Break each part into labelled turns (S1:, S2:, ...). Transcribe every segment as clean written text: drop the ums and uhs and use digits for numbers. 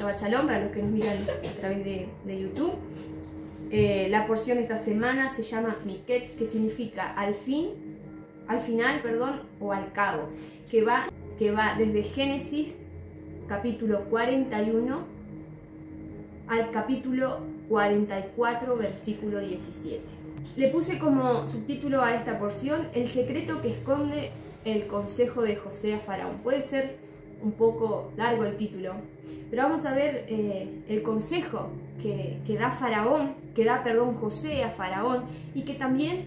S1: Shabbat Shalom para los que nos miran a través de YouTube. La porción de esta semana se llama Miket, que significa al final, o al cabo, que va desde Génesis capítulo 41 al capítulo 44 versículo 17. Le puse como subtítulo a esta porción: el secreto que esconde el consejo de José a Faraón. Puede ser un poco largo el título, pero vamos a ver el consejo que da José a Faraón, y que también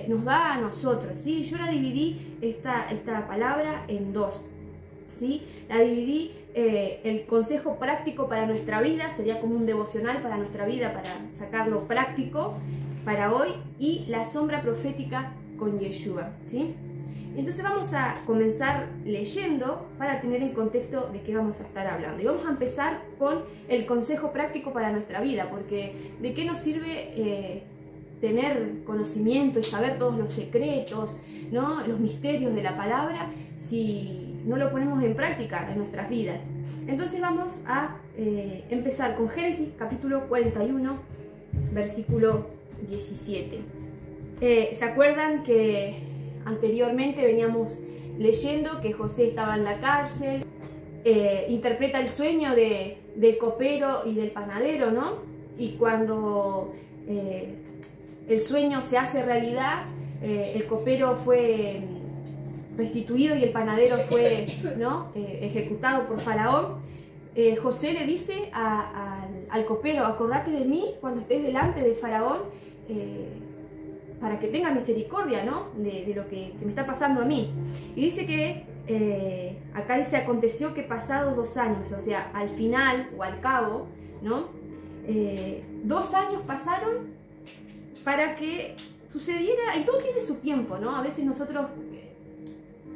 S1: nos da a nosotros, ¿sí? Yo la dividí esta palabra en dos, ¿sí? La dividí, el consejo práctico para nuestra vida, sería como un devocional para nuestra vida, para sacarlo práctico para hoy, y la sombra profética con Yeshua, ¿sí? Entonces vamos a comenzar leyendo para tener en contexto de qué vamos a estar hablando. Y vamos a empezar con el consejo práctico para nuestra vida, porque ¿de qué nos sirve tener conocimiento y saber todos los secretos, ¿no?, los misterios de la palabra, si no lo ponemos en práctica en nuestras vidas? Entonces vamos a empezar con Génesis capítulo 41, versículo 17. ¿Se acuerdan que anteriormente veníamos leyendo que José estaba en la cárcel? Interpreta el sueño del copero y del panadero, ¿no? Y cuando el sueño se hace realidad, el copero fue restituido y el panadero fue, ¿no?, ejecutado por Faraón. José le dice al copero: acordate de mí cuando estés delante de Faraón, para que tenga misericordia, ¿no?, de lo que me está pasando a mí. Y dice que, acá dice, aconteció que pasados 2 años, o sea, al final o al cabo, ¿no? 2 años pasaron para que sucediera, y todo tiene su tiempo, ¿no? A veces nosotros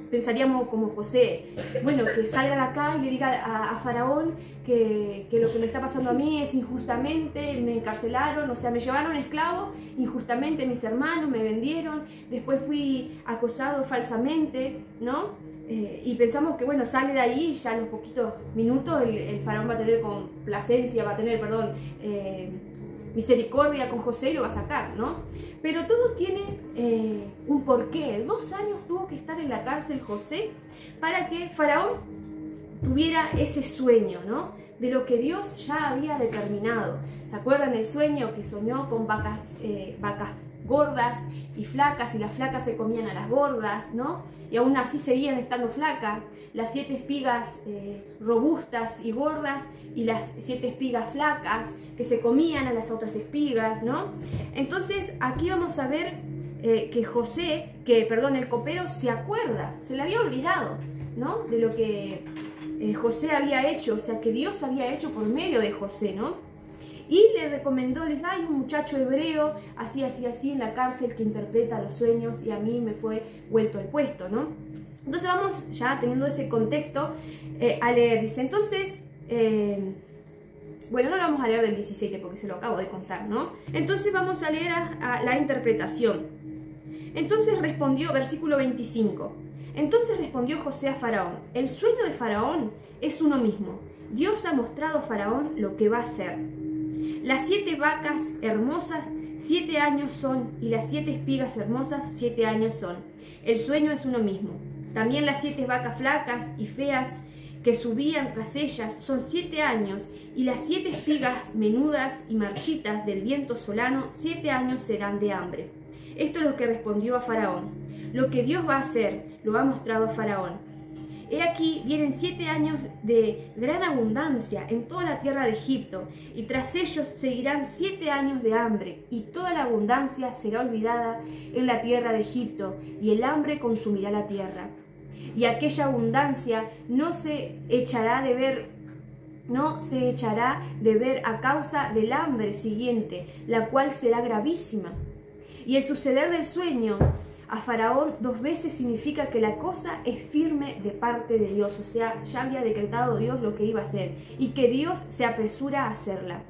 S1: pensaríamos como José, bueno, que salga de acá y le diga a Faraón que lo que me está pasando a mí es injustamente, me encarcelaron, o sea, me llevaron esclavo injustamente, mis hermanos me vendieron, después fui acosado falsamente, ¿no? Y pensamos que, bueno, sale de ahí y ya en los poquitos minutos el Faraón va a tener misericordia con José y lo va a sacar, ¿no? Pero todo tiene un porqué. 2 años tuvo que estar en la cárcel José para que Faraón tuviera ese sueño, ¿no?, de lo que Dios ya había determinado. ¿Se acuerdan del sueño que soñó con vacas gordas y flacas, y las flacas se comían a las gordas, ¿no? Y aún así seguían estando flacas. Las 7 espigas robustas y gordas, y las 7 espigas flacas que se comían a las otras espigas, ¿no? Entonces aquí vamos a ver que el copero se acuerda, se le había olvidado, ¿no?, de lo que José había hecho, o sea, que Dios había hecho por medio de José, ¿no? Y le recomendó, les hay un muchacho hebreo, así en la cárcel, que interpreta los sueños, y a mí me fue vuelto el puesto, ¿no? Entonces vamos, ya teniendo ese contexto, a leer. Dice, entonces, bueno, no lo vamos a leer del 17 porque se lo acabo de contar, ¿no? Entonces vamos a leer a la interpretación. Entonces respondió, versículo 25, entonces respondió José a Faraón: el sueño de Faraón es uno mismo. Dios ha mostrado a Faraón lo que va a hacer. Las 7 vacas hermosas 7 años son, y las 7 espigas hermosas 7 años son. El sueño es uno mismo. También las 7 vacas flacas y feas que subían tras ellas son 7 años, y las 7 espigas menudas y marchitas del viento solano 7 años serán de hambre. Esto es lo que respondió a Faraón. Lo que Dios va a hacer lo ha mostrado a Faraón. He aquí vienen 7 años de gran abundancia en toda la tierra de Egipto, y tras ellos seguirán 7 años de hambre, y toda la abundancia será olvidada en la tierra de Egipto, y el hambre consumirá la tierra. Y aquella abundancia no se echará de ver a causa del hambre siguiente, la cual será gravísima. Y el suceder del sueño a Faraón 2 veces significa que la cosa es firme de parte de Dios, o sea, ya había decretado Dios lo que iba a hacer, y que Dios se apresura a hacerla.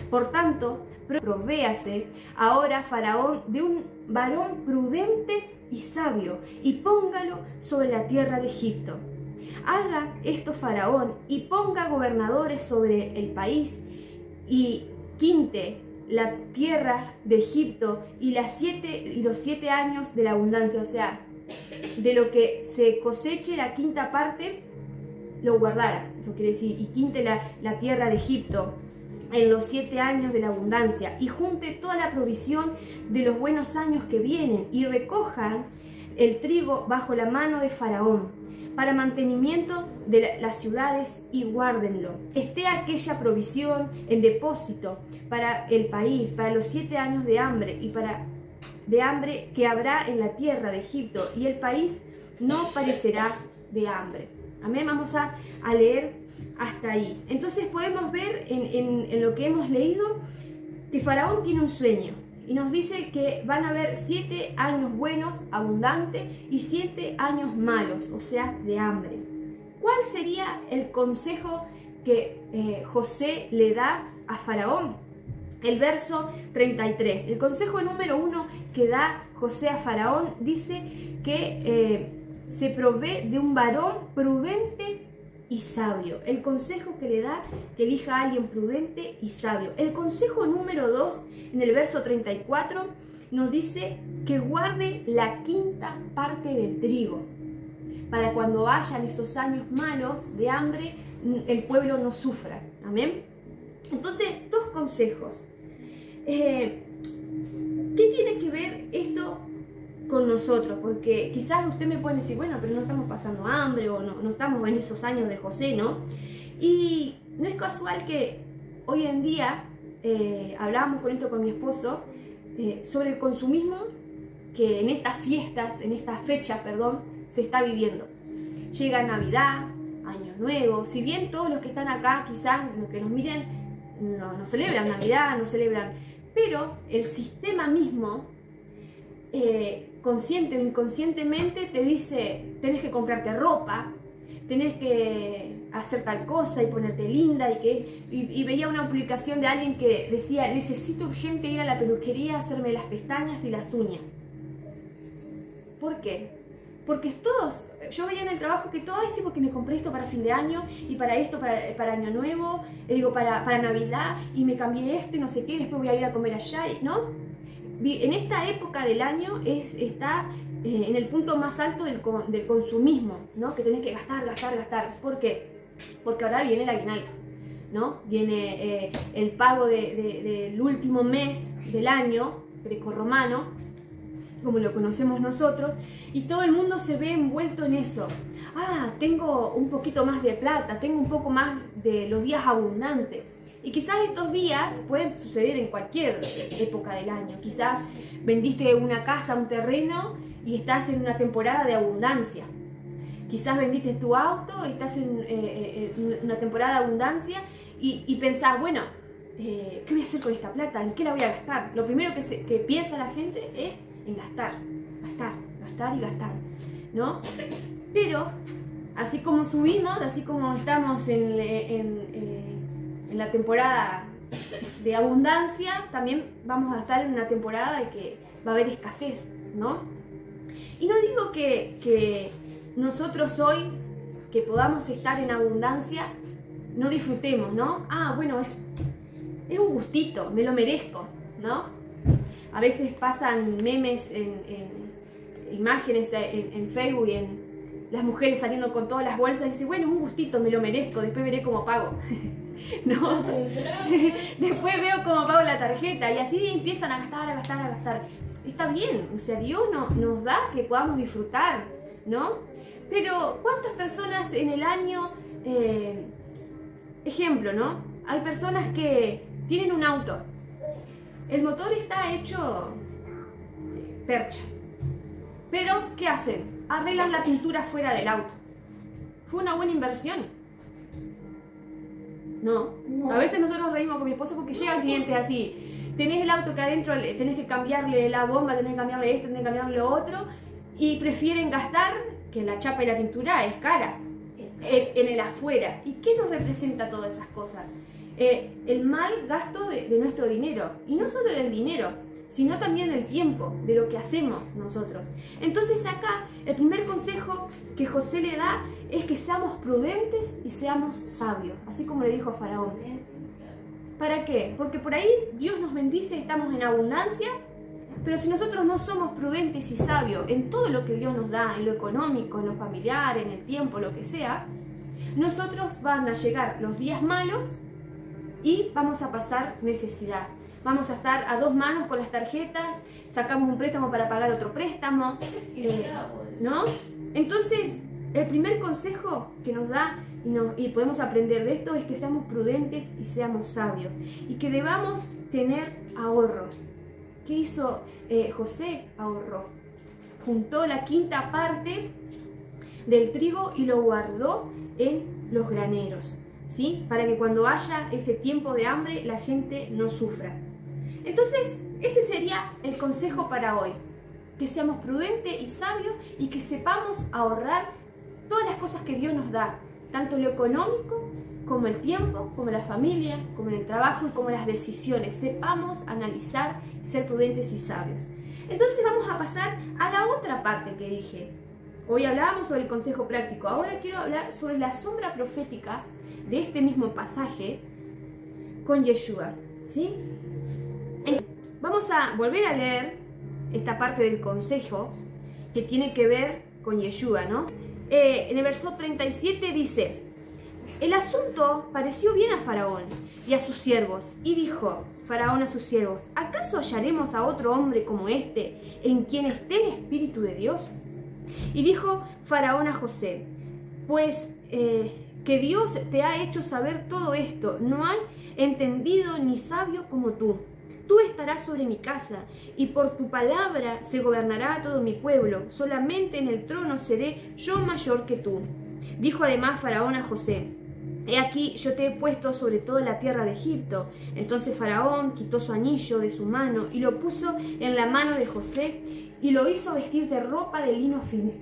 S1: Por tanto, provéase ahora Faraón de un varón prudente y sabio, y póngalo sobre la tierra de Egipto. haga esto Faraón y ponga gobernadores sobre el país y quinte la tierra de Egipto y los 7 años de la abundancia, o sea, de lo que se coseche la quinta parte lo guardara, eso quiere decir, y quinte la tierra de Egipto en los 7 años de la abundancia, y junte toda la provisión de los buenos años que vienen, y recojan el trigo bajo la mano de Faraón, para mantenimiento de las ciudades, y guárdenlo. Esté aquella provisión en depósito para el país, para los 7 años de hambre, de hambre que habrá en la tierra de Egipto, y el país no parecerá de hambre. Amén, vamos a leer hasta ahí. Entonces podemos ver en lo que hemos leído que Faraón tiene un sueño y nos dice que van a haber 7 años buenos, abundantes, y 7 años malos, o sea, de hambre. ¿Cuál sería el consejo que José le da a Faraón? El verso 33, el consejo número 1 que da José a Faraón dice que se provee de un varón prudente y sabio. El consejo que le da, que elija a alguien prudente y sabio. El consejo número 2, en el verso 34, nos dice que guarde la quinta parte del trigo, para cuando vayan esos años malos de hambre, el pueblo no sufra. Amén. Entonces, 2 consejos. ¿Qué tiene que ver esto con nosotros? Porque quizás usted me puede decir, bueno, pero no estamos pasando hambre, o no estamos en esos años de José, ¿no? Y no es casual que hoy en día, hablábamos con esto con mi esposo, sobre el consumismo que en estas fiestas, en estas fechas, perdón, se está viviendo. Llega Navidad, Año Nuevo, si bien todos los que están acá, quizás los que nos miren, no celebran Navidad, no celebran, pero el sistema mismo, consciente o inconscientemente, te dice, tenés que comprarte ropa, tenés que hacer tal cosa y ponerte linda, y veía una publicación de alguien que decía, necesito urgente ir a la peluquería a hacerme las pestañas y las uñas. ¿Por qué? Porque todos, yo veía en el trabajo que todos dicen, porque me compré esto para fin de año, y para esto, para Año Nuevo, para Navidad, y me cambié esto y no sé qué, y después voy a ir a comer allá, ¿no? En esta época del año está en el punto más alto del consumismo, ¿no? Que tenés que gastar, gastar, gastar. ¿Por qué? Porque ahora viene el aguinaldo, ¿no? Viene el pago del último mes del año grecorromano, como lo conocemos nosotros, y todo el mundo se ve envuelto en eso. Ah, tengo un poquito más de plata, tengo un poco más de los días abundantes. Y quizás estos días pueden suceder en cualquier época del año. Quizás vendiste una casa, un terreno, y estás en una temporada de abundancia. Quizás vendiste tu auto, estás en una temporada de abundancia, y pensás, bueno, ¿qué voy a hacer con esta plata? ¿En qué la voy a gastar? Lo primero que piensa la gente es en gastar, gastar, gastar y gastar, ¿no? Pero, así como subimos, así como estamos en la temporada de abundancia, también vamos a estar en una temporada de que va a haber escasez, ¿no? Y no digo que nosotros hoy, que podamos estar en abundancia, no disfrutemos, ¿no? Ah, bueno, es un gustito, me lo merezco, ¿no? A veces pasan memes imágenes en Facebook, y en las mujeres saliendo con todas las bolsas, y dicen, bueno, es un gustito, me lo merezco, después veré cómo pago. ¿No? Después veo cómo pago la tarjeta, y así empiezan a gastar, a gastar, a gastar. Está bien, o sea, Dios nos da que podamos disfrutar, ¿no? Pero ¿cuántas personas en el año, ejemplo, ¿no? Hay personas que tienen un auto, el motor está hecho percha, pero ¿qué hacen? Arreglan la pintura fuera del auto. ¿Fue una buena inversión? No. A veces nosotros reímos con mi esposo porque llegan clientes así. Tenés el auto que adentro, tenés que cambiarle la bomba, tenés que cambiarle esto, tenés que cambiarle lo otro, y prefieren gastar, que la chapa y la pintura es cara, en el afuera. ¿Y qué nos representa todas esas cosas? El mal gasto de nuestro dinero. Y no solo del dinero, sino también el tiempo, de lo que hacemos nosotros. Entonces acá el primer consejo que José le da es que seamos prudentes y seamos sabios, así como le dijo a Faraón. ¿Para qué? Porque por ahí Dios nos bendice, estamos en abundancia, pero si nosotros no somos prudentes y sabios en todo lo que Dios nos da, en lo económico, en lo familiar, en el tiempo, lo que sea, nosotros van a llegar los días malos y vamos a pasar necesidad. Vamos a estar a dos manos con las tarjetas, sacamos un préstamo para pagar otro préstamo, ¿no? Entonces, el primer consejo que nos da y podemos aprender de esto es que seamos prudentes y seamos sabios y que debamos tener ahorros. ¿Qué hizo José? Ahorró. Juntó la quinta parte del trigo y lo guardó en los graneros, ¿sí? Para que cuando haya ese tiempo de hambre la gente no sufra. Entonces, ese sería el consejo para hoy. Que seamos prudentes y sabios y que sepamos ahorrar todas las cosas que Dios nos da, tanto lo económico como el tiempo, como la familia, como el trabajo y como las decisiones. Sepamos analizar, ser prudentes y sabios. Entonces vamos a pasar a la otra parte que dije. Hoy hablábamos sobre el consejo práctico. Ahora quiero hablar sobre la sombra profética de este mismo pasaje con Yeshua, ¿sí? Vamos a volver a leer esta parte del consejo que tiene que ver con Yeshua, ¿no? En el verso 37 dice: el asunto pareció bien a Faraón y a sus siervos, y dijo Faraón a sus siervos: ¿acaso hallaremos a otro hombre como este, en quien esté el Espíritu de Dios? Y dijo Faraón a José: pues que Dios te ha hecho saber todo esto, no hay entendido ni sabio como tú. Tú estarás sobre mi casa, y por tu palabra se gobernará todo mi pueblo. Solamente en el trono seré yo mayor que tú. Dijo además Faraón a José: he aquí, yo te he puesto sobre toda la tierra de Egipto. Entonces Faraón quitó su anillo de su mano y lo puso en la mano de José, y lo hizo vestir de ropa de lino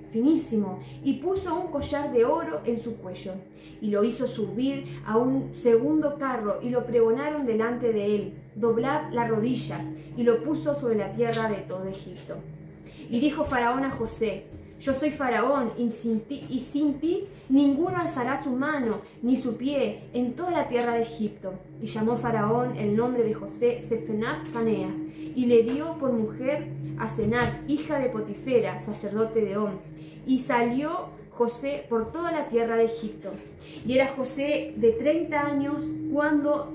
S1: finísimo, y puso un collar de oro en su cuello. Y lo hizo subir a un segundo carro, y lo pregonaron delante de él: doblad la rodilla, y lo puso sobre la tierra de todo Egipto. Y dijo Faraón a José: yo soy Faraón, y sin ti ninguno alzará su mano ni su pie en toda la tierra de Egipto. Y llamó Faraón el nombre de José Sefenat Panea, y le dio por mujer a Senat, hija de Potifera, sacerdote de On. Y salió José por toda la tierra de Egipto. Y era José de 30 años cuando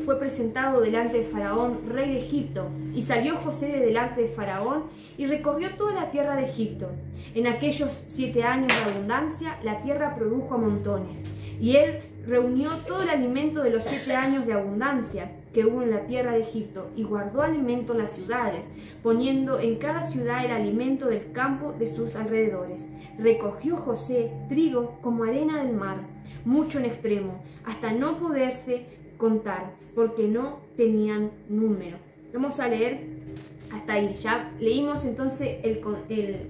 S1: fue presentado delante de Faraón, rey de Egipto. Y salió José de delante de Faraón y recorrió toda la tierra de Egipto. En aquellos 7 años de abundancia, la tierra produjo a montones. Y él reunió todo el alimento de los 7 años de abundancia que hubo en la tierra de Egipto, y guardó alimento en las ciudades, poniendo en cada ciudad el alimento del campo de sus alrededores. Recogió José trigo como arena del mar, mucho en extremo, hasta no poderse contar, porque no tenían número. Vamos a leer hasta ahí. Ya leímos entonces el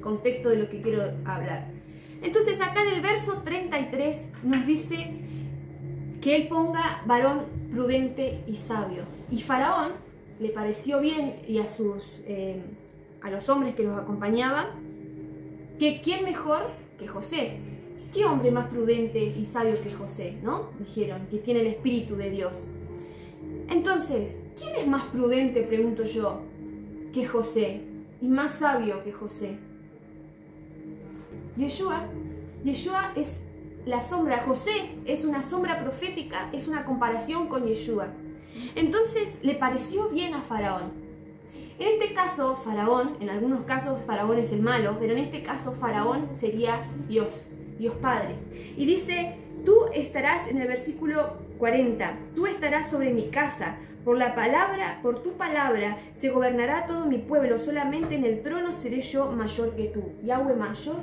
S1: contexto de lo que quiero hablar. Entonces acá en el verso 33 nos dice que él ponga varón prudente y sabio. Y Faraón le pareció bien, y a los hombres que los acompañaban, que quién mejor que José. ¿Qué hombre más prudente y sabio que José? ¿No? Dijeron, que tiene el Espíritu de Dios. Entonces, ¿quién es más prudente, pregunto yo, que José? Y más sabio que José. Yeshua. Yeshua es la sombra. José es una sombra profética, es una comparación con Yeshua. Entonces le pareció bien a Faraón. En este caso, Faraón, en algunos casos Faraón es el malo, pero en este caso Faraón sería Dios, Dios Padre. Y dice: tú estarás, en el versículo 40, tú estarás sobre mi casa, por tu palabra se gobernará todo mi pueblo, solamente en el trono seré yo mayor que tú. Yahweh mayor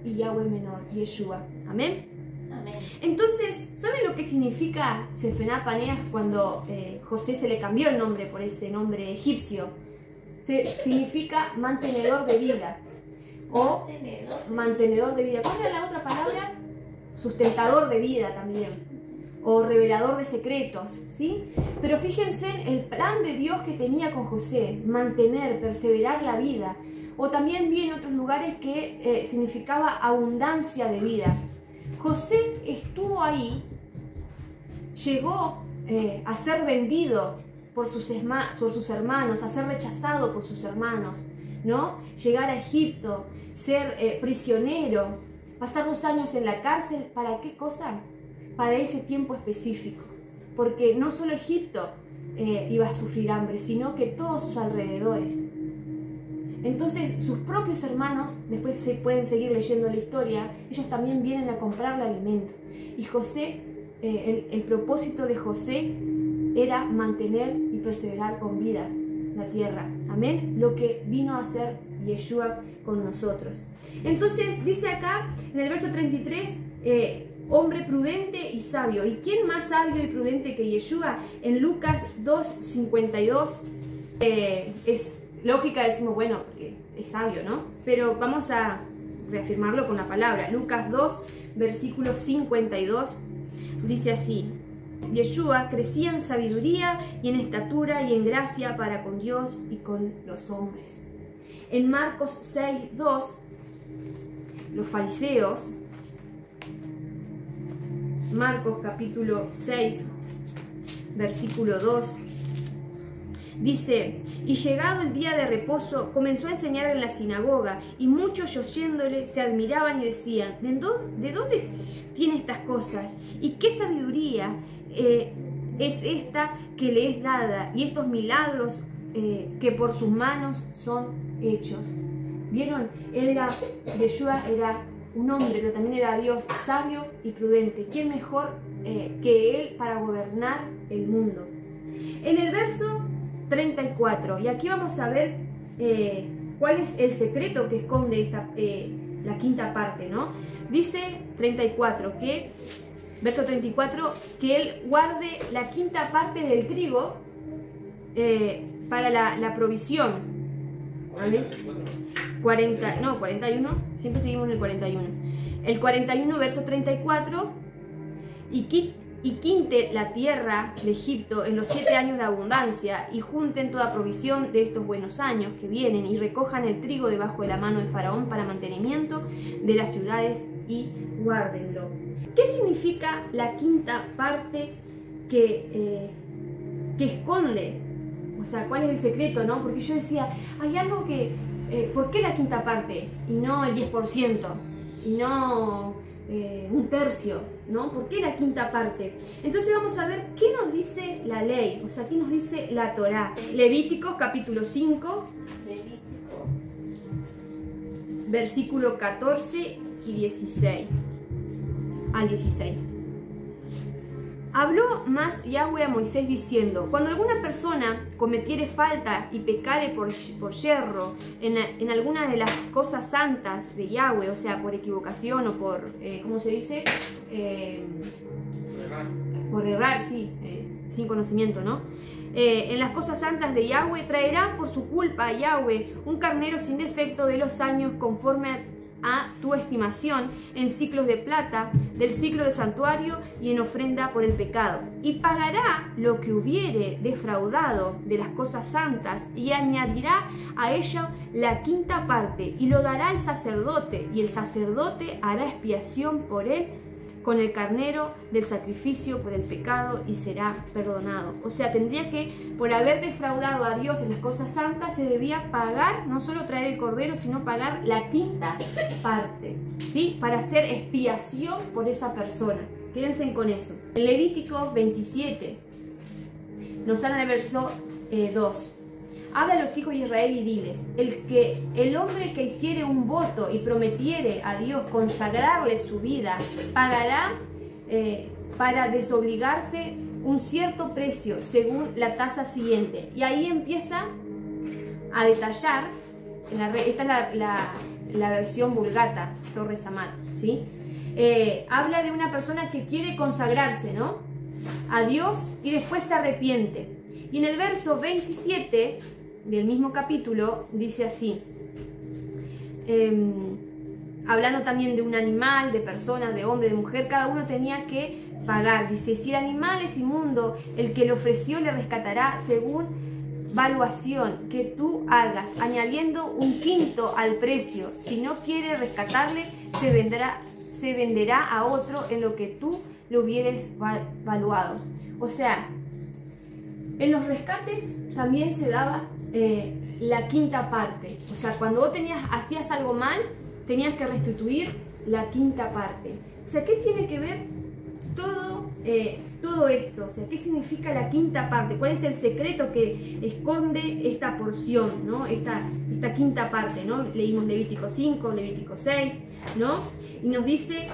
S1: y Yahweh menor, Yeshua. Amén.
S2: Amén.
S1: Entonces, ¿saben lo que significa Sefenat Paneah cuando José se le cambió el nombre por ese nombre egipcio? Significa mantenedor de vida o mantenedor de vida. ¿Cuál era la otra palabra? Sustentador de vida también. o revelador de secretos, ¿sí? Pero fíjense en el plan de Dios que tenía con José, mantener, perseverar la vida. O también vi en otros lugares que significaba abundancia de vida. José estuvo ahí, llegó a ser vendido por sus hermanos, a ser rechazado por sus hermanos, ¿no? Llegar a Egipto, ser prisionero, pasar 2 años en la cárcel, ¿para qué cosa? Para ese tiempo específico, porque no solo Egipto iba a sufrir hambre, sino que todos sus alrededores. Entonces sus propios hermanos, después se pueden seguir leyendo la historia, ellos también vienen a comprarle alimento. Y José, el propósito de José era mantener y perseverar con vida la tierra. Amén. Lo que vino a hacer Yeshua con nosotros. Entonces dice acá en el verso 33, hombre prudente y sabio. ¿Y quién más sabio y prudente que Yeshua? En Lucas 2:52 es lógica, decimos, bueno, porque es sabio, ¿no? Pero vamos a reafirmarlo con la palabra. Lucas 2, versículo 52, dice así: Yeshua crecía en sabiduría y en estatura y en gracia para con Dios y con los hombres. En Marcos 6:2, los fariseos, Marcos capítulo 6, versículo 2, dice: y llegado el día de reposo, comenzó a enseñar en la sinagoga, y muchos oyéndole se admiraban y decían: ¿De dónde tiene estas cosas? ¿Y qué sabiduría es esta que le es dada? Y estos milagros que por sus manos son hechos. ¿Vieron? Yeshua era un hombre, pero también era Dios, sabio y prudente. ¿Quién mejor que él para gobernar el mundo? En el verso 34, y aquí vamos a ver cuál es el secreto que esconde la quinta parte, ¿no? Dice 34, verso 34, que él guarde la quinta parte del trigo para la provisión. ¿Vale? 41, siempre seguimos en el 41. El 41, verso 34, y quinte la tierra de Egipto en los 7 años de abundancia, y junten toda provisión de estos buenos años que vienen, y recojan el trigo debajo de la mano de Faraón para mantenimiento de las ciudades, y guárdenlo. ¿Qué significa la quinta parte que esconde? O sea, ¿cuál es el secreto, no? Porque yo decía, hay algo que... ¿por qué la quinta parte? Y no el 10%, y no un tercio, ¿no? ¿Por qué la quinta parte? Entonces vamos a ver qué nos dice la ley, o sea, qué nos dice la Torá. Levíticos capítulo 5, versículo 14 y 16 al 16. Habló más Yahweh a Moisés diciendo: cuando alguna persona cometiere falta y pecare por yerro en alguna de las cosas santas de Yahweh, o sea, por equivocación o por, ¿cómo se dice? Por errar, sí, sin conocimiento, ¿no? En las cosas santas de Yahweh, traerá por su culpa a Yahweh un carnero sin defecto de los años conforme a tu estimación, en ciclos de plata, del ciclo de santuario y en ofrenda por el pecado. Y pagará lo que hubiere defraudado de las cosas santas, y añadirá a ello la quinta parte, y lo dará al sacerdote, y el sacerdote hará expiación por él con el carnero del sacrificio por el pecado, y será perdonado. O sea, tendría que, por haber defraudado a Dios en las cosas santas, se debía pagar, no solo traer el cordero, sino pagar la quinta parte, ¿sí? Para hacer expiación por esa persona. Quédense con eso. En Levítico 27 nos habla en el verso 2. Habla a los hijos de Israel y diles: el hombre que hiciere un voto y prometiere a Dios consagrarle su vida, pagará para desobligarse un cierto precio según la tasa siguiente. Y ahí empieza a detallar, esta es la versión Vulgata, Torres Amat, ¿sí? Habla de una persona que quiere consagrarse, ¿no?, a Dios, y después se arrepiente. Y en el verso 27 del mismo capítulo dice así, hablando también de un animal, de personas, de hombre, de mujer, cada uno tenía que pagar. Dice, si el animal es inmundo, el que lo ofreció le rescatará según valuación que tú hagas, añadiendo un quinto al precio. Si no quiere rescatarle, se venderá a otro en lo que tú lo hubieres valuado. O sea, en los rescates también se daba la quinta parte. O sea, cuando vos hacías algo mal, tenías que restituir la quinta parte. O sea, ¿qué tiene que ver todo esto? O sea, ¿qué significa la quinta parte? ¿Cuál es el secreto que esconde esta porción, ¿no? Esta quinta parte, ¿no? Leímos Levítico 5, Levítico 6, ¿no? Y nos dice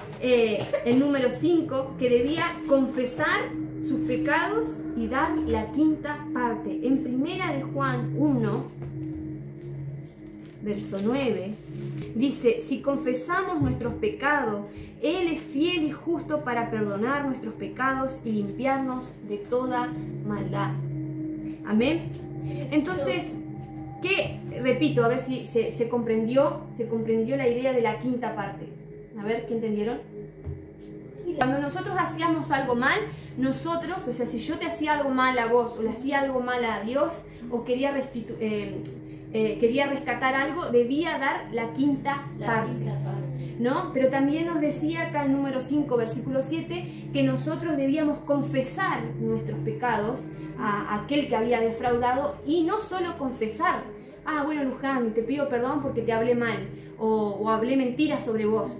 S1: el número 5 que debía confesar sus pecados y dar la quinta parte. En primera de Juan 1, verso 9, dice, si confesamos nuestros pecados, Él es fiel y justo para perdonar nuestros pecados y limpiarnos de toda maldad. Amén. Entonces, repito, a ver si se comprendió la idea de la quinta parte. A ver, ¿qué entendieron? Cuando nosotros hacíamos algo mal, o sea, si yo te hacía algo mal a vos, o le hacía algo mal a Dios, o quería rescatar algo, debía dar la quinta parte, ¿no? Pero también nos decía acá el número 5, versículo 7, que nosotros debíamos confesar nuestros pecados a aquel que había defraudado, y no solo confesar, bueno, Luján, te pido perdón porque te hablé mal, o hablé mentiras sobre vos.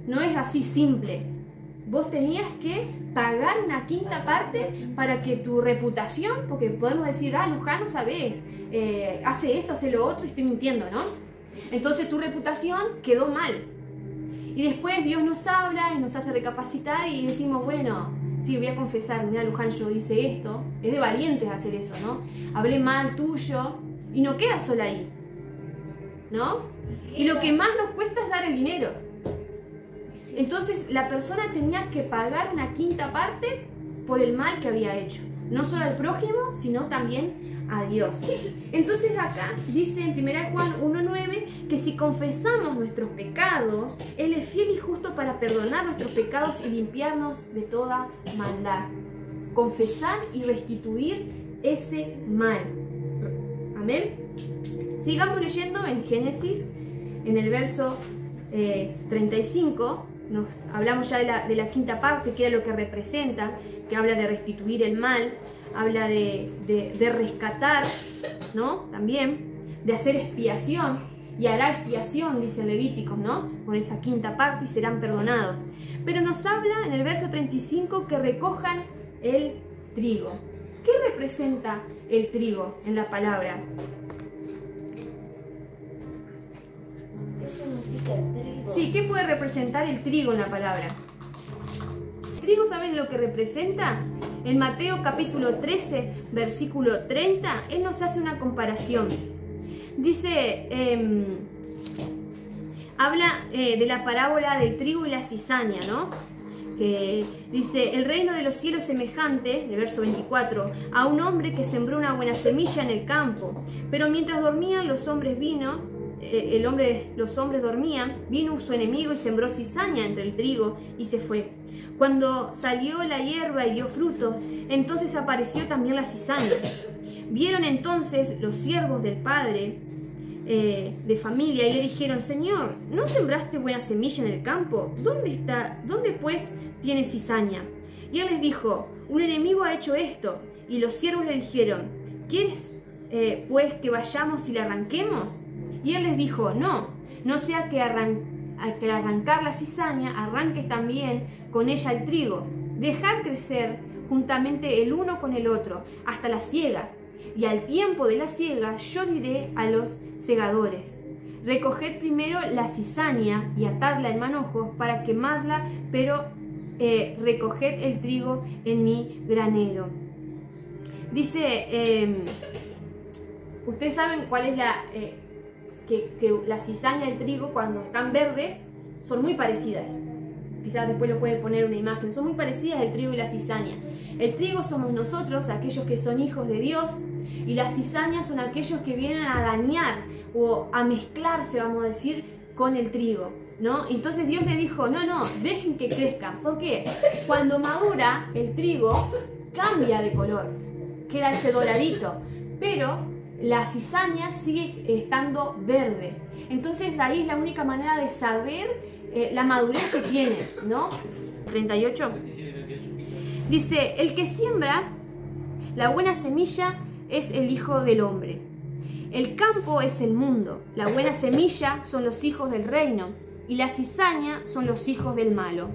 S1: No es así simple. Vos tenías que pagar una quinta parte para que tu reputación, porque podemos decir, Luján, no sabés, hace esto, hace lo otro y estoy mintiendo, ¿no? Entonces tu reputación quedó mal. Y después Dios nos habla y nos hace recapacitar y decimos, bueno, sí, voy a confesar, mira, Luján, yo hice esto. Es de valientes hacer eso, ¿no? Hablé mal tuyo y no queda solo ahí, ¿no? Y lo que más nos cuesta es dar el dinero. Entonces la persona tenía que pagar una quinta parte por el mal que había hecho. No solo al prójimo, sino también a Dios. Entonces acá dice en 1 Juan 1:9 que si confesamos nuestros pecados, Él es fiel y justo para perdonar nuestros pecados y limpiarnos de toda maldad. Confesar y restituir ese mal. Amén. Sigamos leyendo en Génesis, en el verso 35. Hablamos ya de la quinta parte, que era lo que representa, que habla de restituir el mal, habla de rescatar, ¿no? También, de hacer expiación, y hará expiación, dice Levíticos, ¿no? Con esa quinta parte y serán perdonados. Pero nos habla en el verso 35 que recojan el trigo. ¿Qué representa el trigo en la palabra? Sí, ¿qué puede representar el trigo en la palabra? El trigo, ¿saben lo que representa? En Mateo capítulo 13, versículo 30, Él nos hace una comparación. Dice, habla de la parábola del trigo y la cizaña, ¿no? Que dice, el reino de los cielos es semejante, de verso 24, a un hombre que sembró una buena semilla en el campo, pero mientras dormían los hombres dormían, vino su enemigo y sembró cizaña entre el trigo y se fue. Cuando salió la hierba y dio frutos, entonces apareció también la cizaña. Vieron entonces los siervos del padre de familia y le dijeron, Señor, ¿no sembraste buena semilla en el campo? ¿Dónde pues tiene cizaña? Y él les dijo, un enemigo ha hecho esto. Y los siervos le dijeron, ¿quieres pues que vayamos y le arranquemos? Y él les dijo, no sea que al arrancar la cizaña arranques también con ella el trigo. Dejad crecer juntamente el uno con el otro hasta la siega. Y al tiempo de la siega yo diré a los segadores, recoged primero la cizaña y atadla en manojos para quemadla, pero recoged el trigo en mi granero. Dice, ustedes saben cuál es que la cizaña y el trigo cuando están verdes son muy parecidas. Quizás después lo puede poner una imagen. Son muy parecidas el trigo y la cizaña. El trigo somos nosotros, aquellos que son hijos de Dios, y las cizañas son aquellos que vienen a dañar o a mezclarse, vamos a decir, con el trigo. ¿no? Entonces Dios le dijo, no, dejen que crezcan. ¿Por qué? Cuando madura, el trigo cambia de color, queda ese doradito, pero la cizaña sigue estando verde. Entonces ahí es la única manera de saber la madurez que tiene, ¿no? 38. Dice, el que siembra la buena semilla es el Hijo del Hombre. El campo es el mundo, la buena semilla son los hijos del reino y la cizaña son los hijos del malo.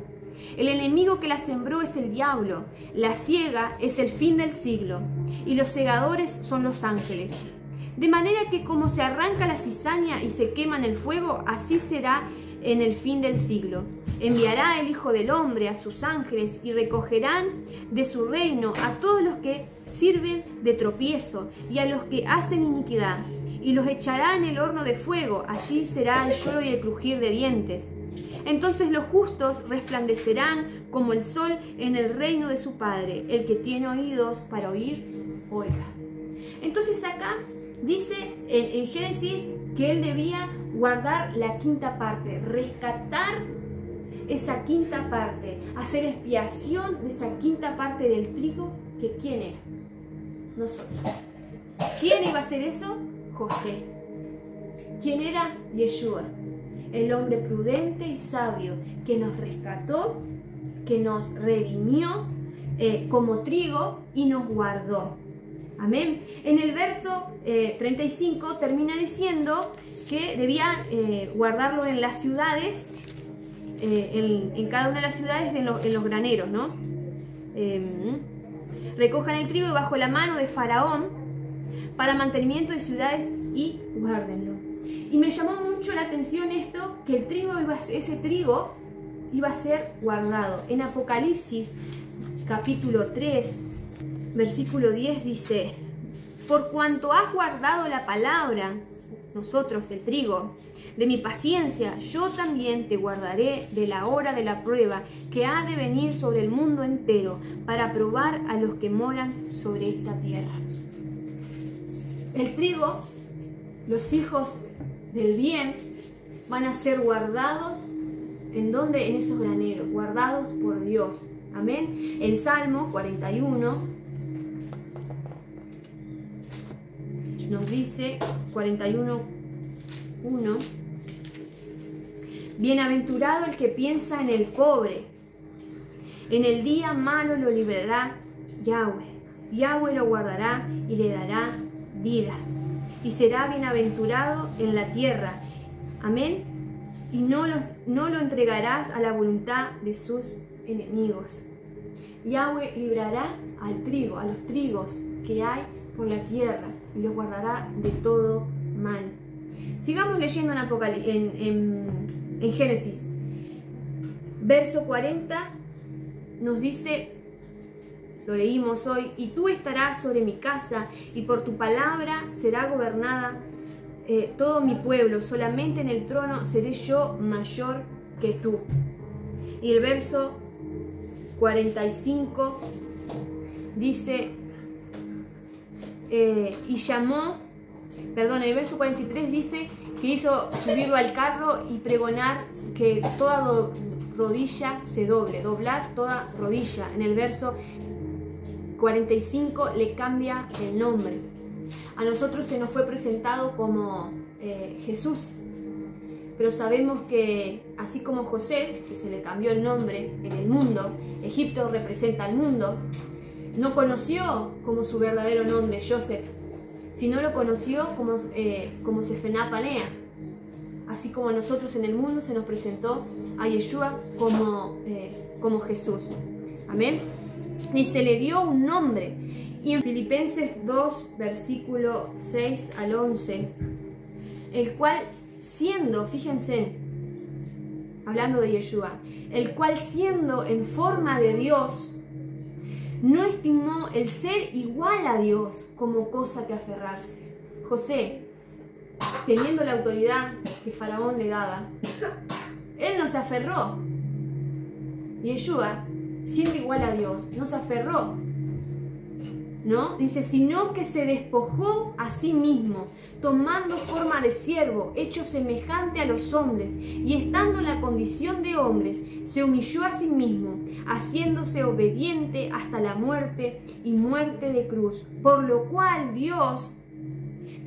S1: El enemigo que la sembró es el diablo, la siega es el fin del siglo y los segadores son los ángeles. De manera que como se arranca la cizaña y se quema en el fuego, así será en el fin del siglo. Enviará el Hijo del Hombre a sus ángeles y recogerán de su reino a todos los que sirven de tropiezo y a los que hacen iniquidad, y los echará en el horno de fuego. Allí será el lloro y el crujir de dientes. Entonces los justos resplandecerán como el sol en el reino de su Padre. El que tiene oídos para oír, oiga. Entonces acá dice en Génesis que él debía guardar la quinta parte, rescatar esa quinta parte, hacer expiación de esa quinta parte del trigo, que ¿quién era? Nosotros. ¿Quién iba a hacer eso? José. ¿Quién era? Yeshua, el hombre prudente y sabio que nos rescató, que nos redimió como trigo y nos guardó. Amén. En el verso 35 termina diciendo que debía guardarlo en las ciudades, en cada una de las ciudades, en los graneros, ¿no? Recojan el trigo debajo de la mano de Faraón para mantenimiento de ciudades y guárdenlo. Y me llamó mucho la atención esto, que el trigo ese trigo iba a ser guardado. En Apocalipsis capítulo 3 versículo 10 dice: por cuanto has guardado la palabra, nosotros el trigo, de mi paciencia, yo también te guardaré de la hora de la prueba que ha de venir sobre el mundo entero para probar a los que moran sobre esta tierra. El trigo, los hijos del bien, van a ser guardados ¿en dónde? En esos graneros, guardados por Dios. Amén. El Salmo 41 nos dice, 41:1, bienaventurado el que piensa en el pobre, en el día malo lo librará Yahweh. Yahweh lo guardará y le dará vida, y será bienaventurado en la tierra. Amén. Y no lo entregarás a la voluntad de sus enemigos. Yahweh librará al trigo, a los trigos que hay por la tierra, y los guardará de todo mal. Sigamos leyendo en Génesis. Verso 40 nos dice, lo leímos hoy: y tú estarás sobre mi casa, y por tu palabra será gobernada todo mi pueblo, solamente en el trono seré yo mayor que tú. Y el verso 45 dice, el verso 43 dice que hizo subirlo al carro y pregonar que toda rodilla se doble, doblar toda rodilla. En el verso 45 le cambia el nombre. A nosotros se nos fue presentado como Jesús, pero sabemos que así como José, que se le cambió el nombre en el mundo, Egipto representa al mundo, no conoció como su verdadero nombre Joseph, sino lo conoció como Sefená Panea. Así como a nosotros en el mundo se nos presentó a Yeshua como Jesús. Amén. Y se le dio un nombre. Y en Filipenses 2, versículo 6 al 11, el cual siendo, fíjense, hablando de Yeshua, el cual siendo en forma de Dios, no estimó el ser igual a Dios como cosa que aferrarse. José, teniendo la autoridad que Faraón le daba, él no se aferró. Yeshua, siendo igual a Dios, no se aferró ¿no? Dice, sino que se despojó a sí mismo, tomando forma de siervo, hecho semejante a los hombres, y estando en la condición de hombres, se humilló a sí mismo, haciéndose obediente hasta la muerte y muerte de cruz, por lo cual Dios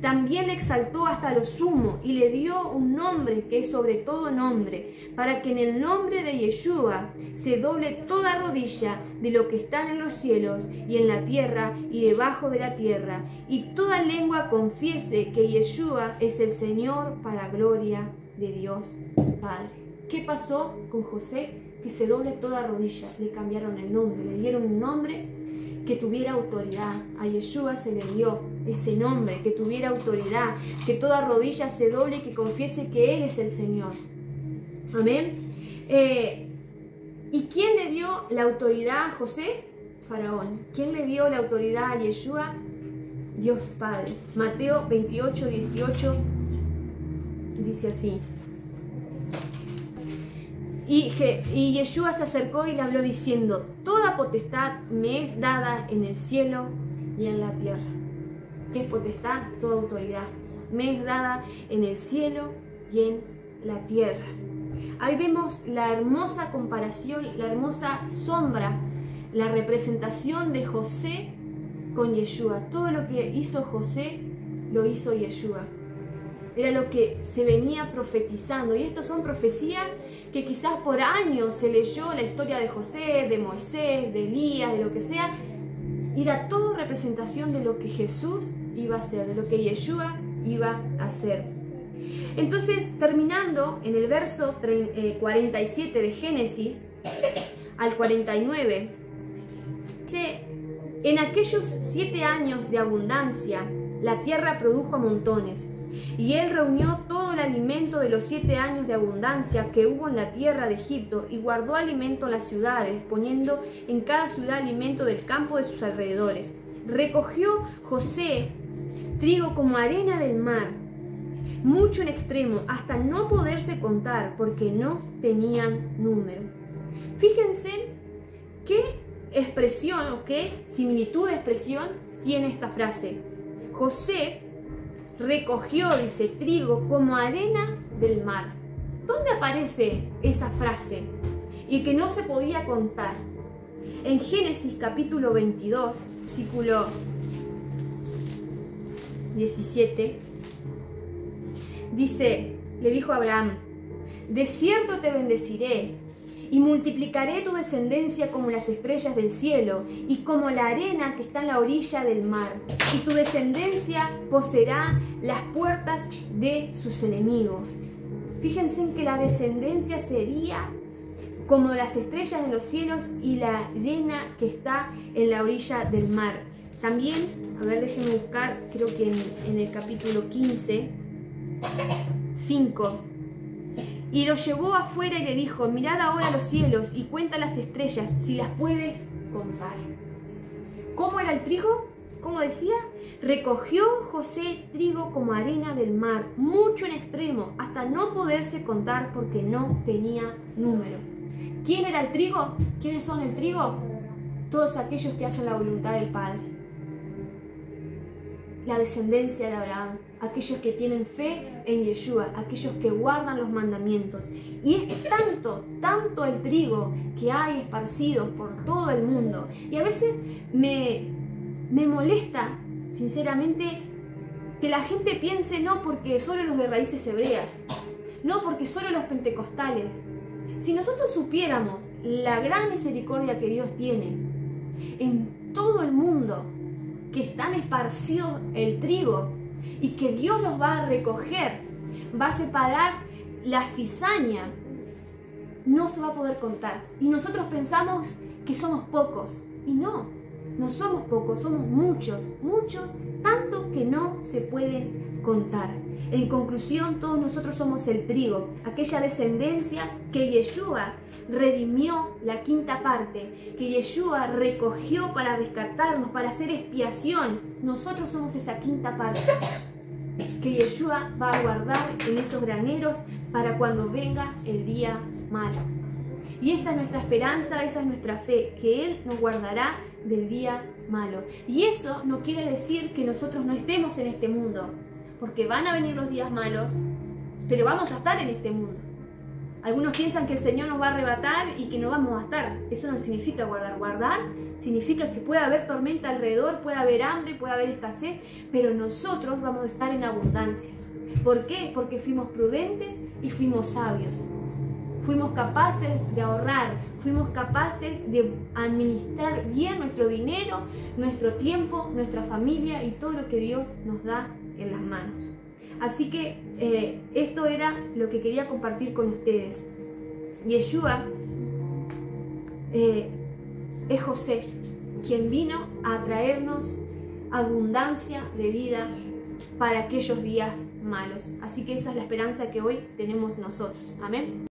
S1: también le exaltó hasta lo sumo y le dio un nombre que es sobre todo nombre, para que en el nombre de Yeshua se doble toda rodilla de lo que está en los cielos y en la tierra y debajo de la tierra, y toda lengua confiese que Yeshua es el Señor, para gloria de Dios Padre. ¿Qué pasó con José? Que se doble toda rodilla, le cambiaron el nombre, le dieron un nombre que tuviera autoridad. A Yeshua se le dio ese nombre, que tuviera autoridad, que toda rodilla se doble y que confiese que Él es el Señor. Amén. ¿Y quién le dio la autoridad a José? Faraón. ¿Quién le dio la autoridad a Yeshua? Dios Padre. Mateo 28, 18 dice así. Y Yeshua se acercó y le habló diciendo, toda potestad me es dada en el cielo y en la tierra. ¿Qué es potestad? Toda autoridad. Me es dada en el cielo y en la tierra. Ahí vemos la hermosa comparación, la hermosa sombra, la representación de José con Yeshua. Todo lo que hizo José, lo hizo Yeshua. Era lo que se venía profetizando. Y estas son profecías que quizás por años se leyó la historia de José, de Moisés, de Elías, de lo que sea. Y era todo representación de lo que Jesús iba a hacer, de lo que Yeshua iba a hacer. Entonces, terminando en el verso 47 de Génesis al 49, dice, en aquellos 7 años de abundancia, la tierra produjo a montones. Y él reunió todo el alimento de los 7 años de abundancia que hubo en la tierra de Egipto y guardó alimento en las ciudades, poniendo en cada ciudad alimento del campo de sus alrededores. Recogió José trigo como arena del mar, mucho en extremo, hasta no poderse contar, porque no tenían número. Fíjense qué expresión o qué similitud de expresión tiene esta frase. José recogió, dice, trigo como arena del mar. ¿Dónde aparece esa frase? Y que no se podía contar. En Génesis capítulo 22, versículo 17, dice, le dijo a Abraham, de cierto te bendeciré y multiplicaré tu descendencia como las estrellas del cielo y como la arena que está en la orilla del mar. Y tu descendencia poseerá las puertas de sus enemigos. Fíjense en que la descendencia sería como las estrellas de los cielos y la arena que está en la orilla del mar. También, a ver, déjenme buscar, creo que en el capítulo 15, 5. Y lo llevó afuera y le dijo, mirad ahora los cielos y cuenta las estrellas, si las puedes contar. ¿Cómo era el trigo? ¿Cómo decía? Recogió José trigo como arena del mar, mucho en extremo, hasta no poderse contar porque no tenía número. ¿Quién era el trigo? ¿Quiénes son el trigo? Todos aquellos que hacen la voluntad del Padre. La descendencia de Abraham, aquellos que tienen fe en Yeshua, aquellos que guardan los mandamientos. Y es tanto el trigo que hay esparcido por todo el mundo. Y a veces me molesta, sinceramente, que la gente piense no porque solo los de raíces hebreas, no porque solo los pentecostales. Si nosotros supiéramos la gran misericordia que Dios tiene en todo el mundo, que están esparcidos el trigo y que Dios los va a recoger, va a separar la cizaña, no se va a poder contar. Y nosotros pensamos que somos pocos, y no somos pocos, somos muchos, tanto que no se pueden contar. En conclusión, todos nosotros somos el trigo, aquella descendencia que Yeshua redimió la quinta parte, que Yeshua recogió para rescatarnos, para hacer expiación. Nosotros somos esa quinta parte que Yeshua va a guardar en esos graneros para cuando venga el día malo. Y esa es nuestra esperanza, esa es nuestra fe, que Él nos guardará del día malo. Y eso no quiere decir que nosotros no estemos en este mundo, porque van a venir los días malos, pero vamos a estar en este mundo. Algunos piensan que el Señor nos va a arrebatar y que no vamos a estar. Eso no significa guardar. Guardar significa que puede haber tormenta alrededor, puede haber hambre, puede haber escasez, pero nosotros vamos a estar en abundancia. ¿Por qué? Porque fuimos prudentes y fuimos sabios. Fuimos capaces de ahorrar, fuimos capaces de administrar bien nuestro dinero, nuestro tiempo, nuestra familia y todo lo que Dios nos da en las manos. Así que esto era lo que quería compartir con ustedes. Yeshua es José, quien vino a traernos abundancia de vida para aquellos días malos. Así que esa es la esperanza que hoy tenemos nosotros. Amén.